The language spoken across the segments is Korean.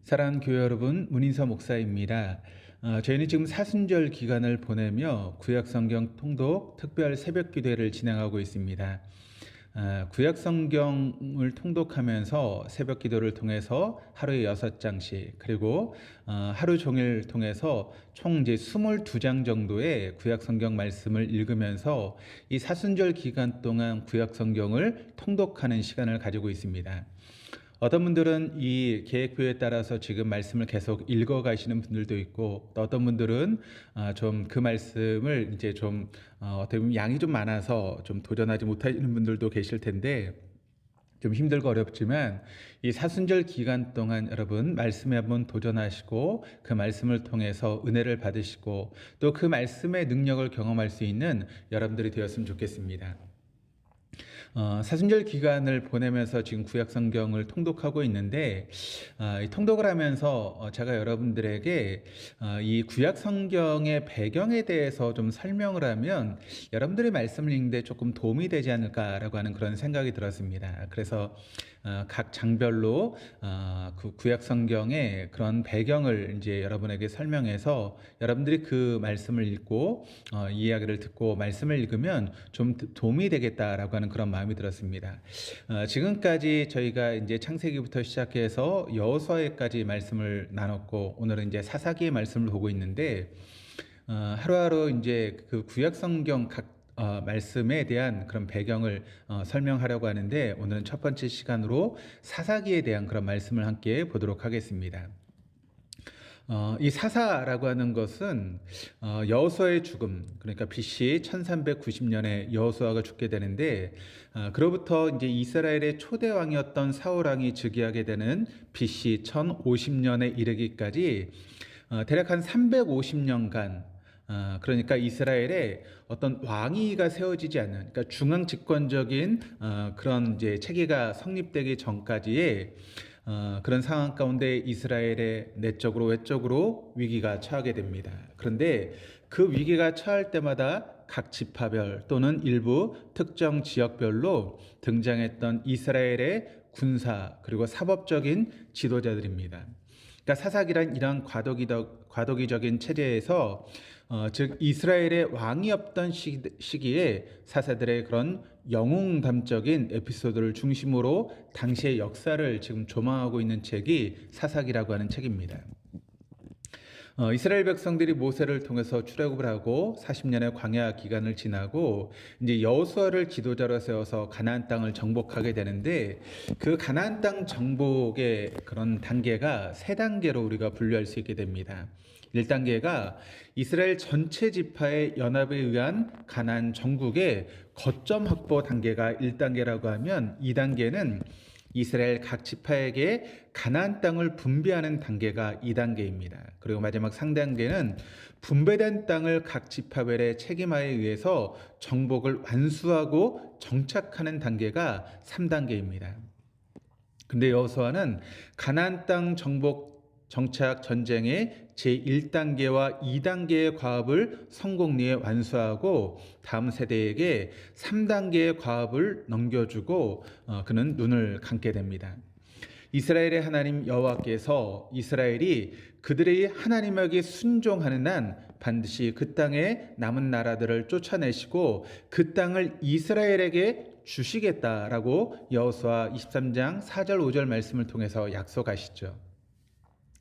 사랑하는 교회 여러분, 문인서 목사입니다. 저희는 지금 사순절 기간을 보내며 구약성경 통독 특별 새벽기도회를 진행하고 있습니다. 구약성경을 통독하면서 새벽기도를 통해서 하루에 6장씩 그리고 하루 종일 통해서 총 이제 22장 정도의 구약성경 말씀을 읽으면서 이 사순절 기간 동안 구약성경을 통독하는 시간을 가지고 있습니다. 어떤 분들은 이 계획표에 따라서 지금 말씀을 계속 읽어 가시는 분들도 있고, 또 어떤 분들은 좀 그 말씀을 이제 좀 어떻게 보면 양이 좀 많아서 좀 도전하지 못하시는 분들도 계실 텐데, 좀 힘들고 어렵지만 이 사순절 기간 동안 여러분 말씀에 한번 도전하시고 그 말씀을 통해서 은혜를 받으시고 또 그 말씀의 능력을 경험할 수 있는 여러분들이 되었으면 좋겠습니다. 사순절 기간을 보내면서 지금 구약 성경을 통독하고 있는데, 이 통독을 하면서 제가 여러분들에게 이 구약 성경의 배경에 대해서 좀 설명을 하면 여러분들의 말씀을 읽는데 조금 도움이 되지 않을까라고 하는 그런 생각이 들었습니다. 그래서 각 장별로 그 구약 성경의 그런 배경을 이제 여러분에게 설명해서 여러분들이 그 말씀을 읽고 이야기를 듣고 말씀을 읽으면 좀 도움이 되겠다라고 하는 그런 마음이 들었습니다. 지금까지 저희가 이제 창세기부터 시작해서 여호수아에까지 말씀을 나눴고 오늘은 이제 사사기의 말씀을 보고 있는데 하루하루 이제 그 구약 성경 각 말씀에 대한 그런 배경을 설명하려고 하는데 오늘은 첫 번째 시간으로 사사기에 대한 그런 말씀을 함께 보도록 하겠습니다. 이 사사라고 하는 것은 여호수아의 죽음, 그러니까 BC 1390년에 여호수아가 죽게 되는데 그로부터 이제 이스라엘의 초대 왕이었던 사울 왕이 즉위하게 되는 BC 1050년에 이르기까지 대략 한 350년간 그러니까 이스라엘에 어떤 왕위가 세워지지 않는, 그러니까 중앙 집권적인 그런 이제 체계가 성립되기 전까지의 그런 상황 가운데 이스라엘의 내적으로 외적으로 위기가 처하게 됩니다. 그런데 그 위기가 처할 때마다 각 지파별 또는 일부 특정 지역별로 등장했던 이스라엘의 군사 그리고 사법적인 지도자들입니다. 그러니까 사사기란 이런 과도기적인 체제에서 즉 이스라엘의 왕이 없던 시기에 사사들의 그런 영웅담적인 에피소드를 중심으로 당시의 역사를 지금 조망하고 있는 책이 사사기라고 하는 책입니다. 이스라엘 백성들이 모세를 통해서 출애굽을 하고 40년의 광야 기간을 지나고 이제 여호수아를 지도자로 세워서 가나안 땅을 정복하게 되는데 그 가나안 땅 정복의 그런 단계가 세 단계로 우리가 분류할 수 있게 됩니다. 1단계가 이스라엘 전체 지파의 연합에 의한 가나안 정국의 거점 확보 단계가 1단계라고 하면 2단계는 이스라엘 각 지파에게 가나안 땅을 분배하는 단계가 2단계입니다. 그리고 마지막 3단계는 분배된 땅을 각 지파별의 책임하에 의해서 정복을 완수하고 정착하는 단계가 3단계입니다. 근데 여호수아는 가나안 땅 정복 정착 전쟁의 제1단계와 2단계의 과업을 성공리에 완수하고 다음 세대에게 3단계의 과업을 넘겨주고 그는 눈을 감게 됩니다. 이스라엘의 하나님 여호와께서 이스라엘이 그들의 하나님에게 순종하는 한 반드시 그 땅의 남은 나라들을 쫓아내시고 그 땅을 이스라엘에게 주시겠다라고 여호수아 23장 4절 5절 말씀을 통해서 약속하시죠.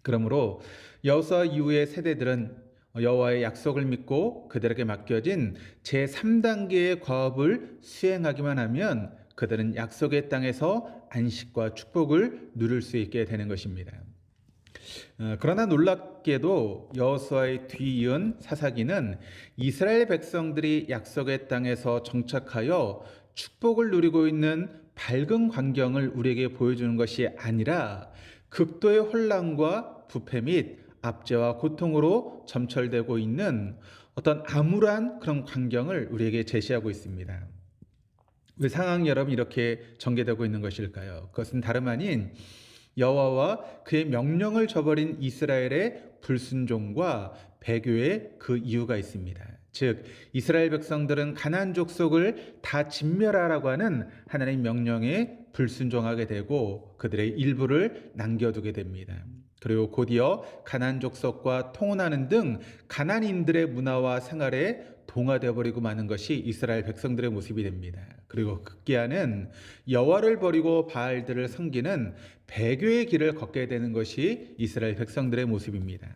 그러므로 여호수아 이후의 세대들은 여호와의 약속을 믿고 그들에게 맡겨진 제3단계의 과업을 수행하기만 하면 그들은 약속의 땅에서 안식과 축복을 누릴 수 있게 되는 것입니다. 그러나 놀랍게도 여호수아의 뒤이은 사사기는 이스라엘 백성들이 약속의 땅에서 정착하여 축복을 누리고 있는 밝은 광경을 우리에게 보여주는 것이 아니라 극도의 혼란과 부패 및 압제와 고통으로 점철되고 있는 어떤 암울한 그런 광경을 우리에게 제시하고 있습니다. 왜 상황이 여러분 이렇게 전개되고 있는 것일까요? 그것은 다름 아닌 여호와와 그의 명령을 저버린 이스라엘의 불순종과 배교의 그 이유가 있습니다. 즉 이스라엘 백성들은 가나안 족속을 다 진멸하라고 하는 하나님의 명령에 불순종하게 되고 그들의 일부를 남겨두게 됩니다. 그리고 곧이어 가나안 족속과 통혼하는 등 가나안인들의 문화와 생활에 동화되어 버리고 마는 것이 이스라엘 백성들의 모습이 됩니다. 그리고 급기야는 여호와를 버리고 바알들을 섬기는 배교의 길을 걷게 되는 것이 이스라엘 백성들의 모습입니다.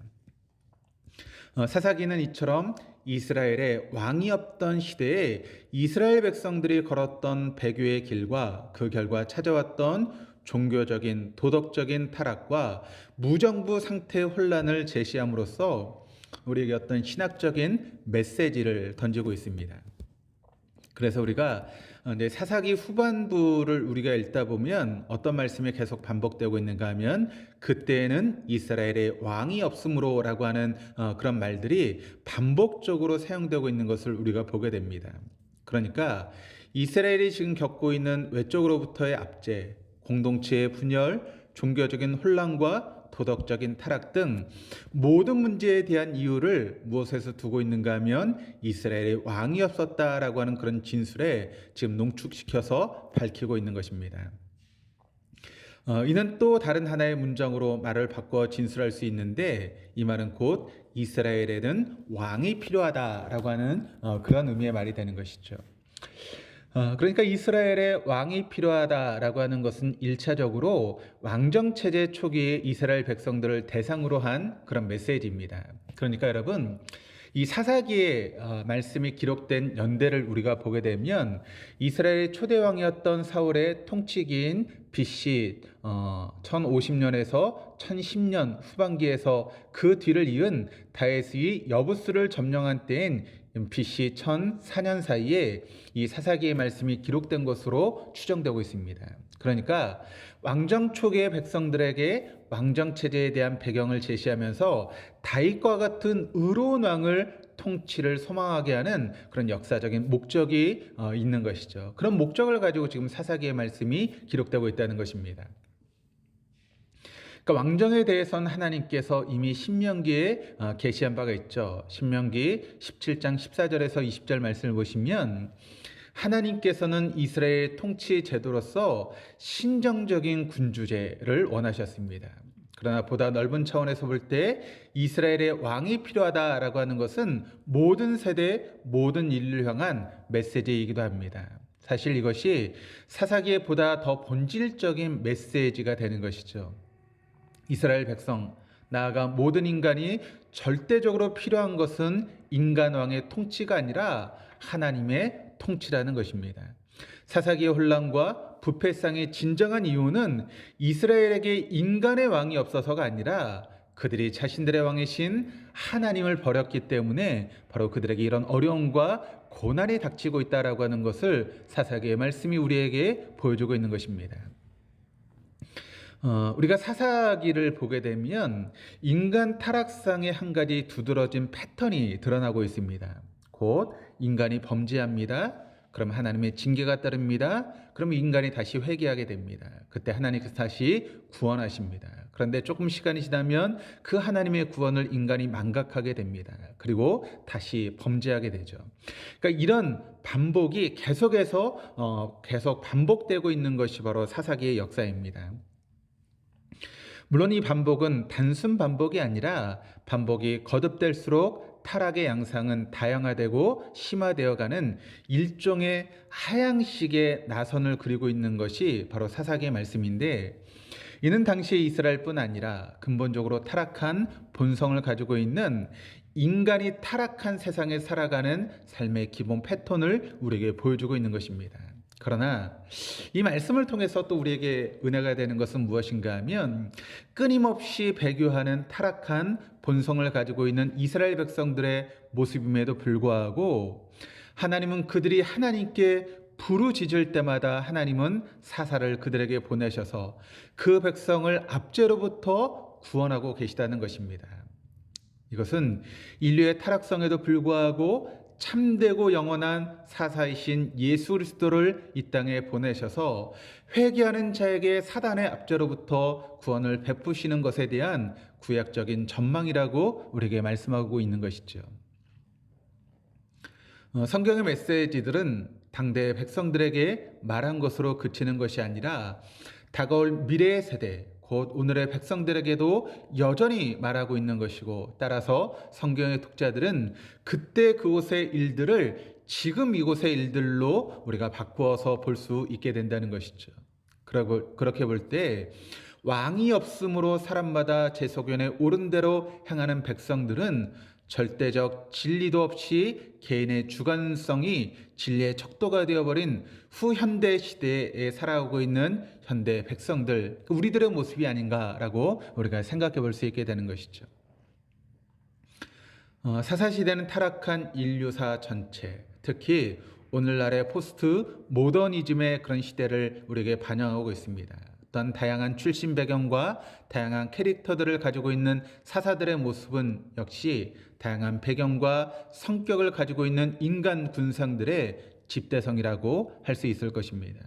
사사기는 이처럼 이스라엘에 왕이 없던 시대에 이스라엘 백성들이 걸었던 배교의 길과 그 결과 찾아왔던 종교적인 도덕적인 타락과 무정부 상태의 혼란을 제시함으로써 우리에게 어떤 신학적인 메시지를 던지고 있습니다. 그래서 우리가 사사기 후반부를 우리가 읽다 보면 어떤 말씀이 계속 반복되고 있는가 하면 그때는 이스라엘에 왕이 없으므로라고 하는 그런 말들이 반복적으로 사용되고 있는 것을 우리가 보게 됩니다. 그러니까 이스라엘이 지금 겪고 있는 외적으로부터의 압제, 공동체의 분열, 종교적인 혼란과 도덕적인 타락 등 모든 문제에 대한 이유를 무엇에서 두고 있는가 하면 이스라엘에 왕이 없었다라고 하는 그런 진술에 지금 농축시켜서 밝히고 있는 것입니다. 이는 또 다른 하나의 문장으로 말을 바꿔 진술할 수 있는데 이 말은 곧 이스라엘에는 왕이 필요하다라고 하는 그런 의미의 말이 되는 것이죠. 그러니까 이스라엘에 왕이 필요하다라고 하는 것은 1차적으로 왕정체제 초기에 이스라엘 백성들을 대상으로 한 그런 메시지입니다. 그러니까 여러분, 이 사사기의 말씀이 기록된 연대를 우리가 보게 되면 이스라엘의 초대 왕이었던 사울의 통치기인 BC 1050년에서 1010년 후반기에서 그 뒤를 이은 다윗이 여부스를 점령한 때인 BC 1004년 사이에 이 사사기의 말씀이 기록된 것으로 추정되고 있습니다. 그러니까 왕정 초기의 백성들에게 왕정 체제에 대한 배경을 제시하면서 다윗과 같은 의로운 왕을 통치를 소망하게 하는 그런 역사적인 목적이 있는 것이죠. 그런 목적을 가지고 지금 사사기의 말씀이 기록되고 있다는 것입니다. 그러니까 왕정에 대해서는 하나님께서 이미 신명기에 계시한 바가 있죠. 신명기 17장 14절에서 20절 말씀을 보시면 하나님께서는 이스라엘 통치 제도로서 신정적인 군주제를 원하셨습니다. 그러나 보다 넓은 차원에서 볼 때 이스라엘의 왕이 필요하다라고 하는 것은 모든 세대, 모든 인류를 향한 메시지이기도 합니다. 사실 이것이 사사기에 보다 더 본질적인 메시지가 되는 것이죠. 이스라엘 백성, 나아가 모든 인간이 절대적으로 필요한 것은 인간왕의 통치가 아니라 하나님의 통치라는 것입니다. 사사기의 혼란과 부패상의 진정한 이유는 이스라엘에게 인간의 왕이 없어서가 아니라 그들이 자신들의 왕이신 하나님을 버렸기 때문에 바로 그들에게 이런 어려움과 고난이 닥치고 있다라고 하는 것을 사사기의 말씀이 우리에게 보여주고 있는 것입니다. 우리가 사사기를 보게 되면 인간 타락상의 한 가지 두드러진 패턴이 드러나고 있습니다. 곧 인간이 범죄합니다. 그럼 하나님의 징계가 따릅니다. 그럼 인간이 다시 회개하게 됩니다. 그때 하나님께서 다시 구원하십니다. 그런데 조금 시간이 지나면 그 하나님의 구원을 인간이 망각하게 됩니다. 그리고 다시 범죄하게 되죠. 그러니까 이런 반복이 계속해서 계속 반복되고 있는 것이 바로 사사기의 역사입니다. 물론 이 반복은 단순 반복이 아니라 반복이 거듭될수록 타락의 양상은 다양화되고 심화되어가는 일종의 하향식의 나선을 그리고 있는 것이 바로 사사기의 말씀인데 이는 당시 이스라엘뿐 아니라 근본적으로 타락한 본성을 가지고 있는 인간이 타락한 세상에 살아가는 삶의 기본 패턴을 우리에게 보여주고 있는 것입니다. 그러나 이 말씀을 통해서 또 우리에게 은혜가 되는 것은 무엇인가 하면 끊임없이 배교하는 타락한 본성을 가지고 있는 이스라엘 백성들의 모습임에도 불구하고 하나님은 그들이 하나님께 부르짖을 때마다 하나님은 사사를 그들에게 보내셔서 그 백성을 압제로부터 구원하고 계시다는 것입니다. 이것은 인류의 타락성에도 불구하고 참되고 영원한 사사이신 예수 그리스도를 이 땅에 보내셔서 회개하는 자에게 사단의 압제로부터 구원을 베푸시는 것에 대한 구약적인 전망이라고 우리에게 말씀하고 있는 것이죠. 성경의 메시지들은 당대 백성들에게 말한 것으로 그치는 것이 아니라 다가올 미래의 세대, 곧 오늘의 백성들에게도 여전히 말하고 있는 것이고, 따라서 성경의 독자들은 그때 그곳의 일들을 지금 이곳의 일들로 우리가 바꾸어서 볼 수 있게 된다는 것이죠. 그렇게 볼 때 왕이 없으므로 사람마다 제 소견에 옳은 대로 행하는 백성들은 절대적 진리도 없이 개인의 주관성이 진리의 척도가 되어버린 후현대 시대에 살아가고 있는 현대 백성들, 우리들의 모습이 아닌가라고 우리가 생각해 볼 수 있게 되는 것이죠. 사사시대는 타락한 인류사 전체, 특히 오늘날의 포스트 모더니즘의 그런 시대를 우리에게 반영하고 있습니다. 어떤 다양한 출신 배경과 다양한 캐릭터들을 가지고 있는 사사들의 모습은 역시 다양한 배경과 성격을 가지고 있는 인간 군상들의 집대성이라고 할 수 있을 것입니다.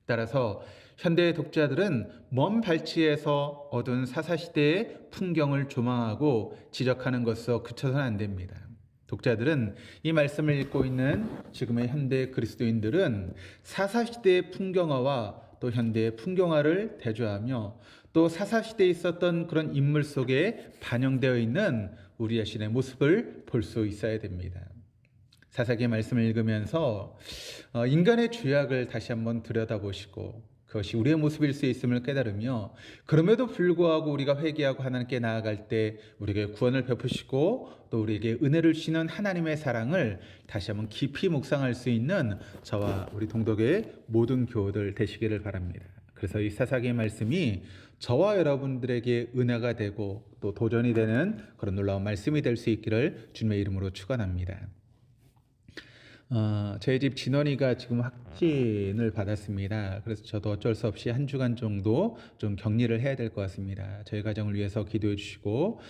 따라서 현대의 독자들은 먼 발치에서 어두운 사사시대의 풍경을 조망하고 지적하는 것으로 그쳐서는 안 됩니다. 독자들은 이 말씀을 읽고 있는 지금의 현대 그리스도인들은 사사시대의 풍경화와 또 현대의 풍경화를 대조하며 또 사사시대에 있었던 그런 인물 속에 반영되어 있는 우리 자신의 모습을 볼 수 있어야 됩니다. 사사기의 말씀을 읽으면서 인간의 죄악을 다시 한번 들여다보시고 그것이 우리의 모습일 수 있음을 깨달으며, 그럼에도 불구하고 우리가 회개하고 하나님께 나아갈 때 우리에게 구원을 베푸시고 또 우리에게 은혜를 주시는 하나님의 사랑을 다시 한번 깊이 묵상할 수 있는 저와 우리 동독의 모든 교우들 되시기를 바랍니다. 그래서 이 사사기의 말씀이 저와 여러분들에게 은혜가 되고 또 도전이 되는 그런 놀라운 말씀이 될 수 있기를 주님의 이름으로 축원합니다. 저희 집 진원이가 지금 확진을 받았습니다. 그래서 저도 어쩔 수 없이 한 주간 정도 좀 격리를 해야 될 것 같습니다. 저희 가정을 위해서 기도해 주시고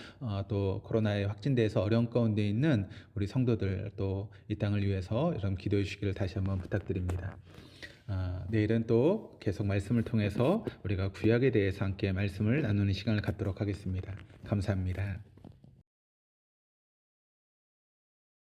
또 코로나에 확진돼서 어려운 가운데 있는 우리 성도들 또 이 땅을 위해서 여러분 기도해 주시기를 다시 한번 부탁드립니다. 내일은 또 계속 말씀을 통해서 우리가 구약에 대해서 함께 말씀을 나누는 시간을 갖도록 하겠습니다. 감사합니다.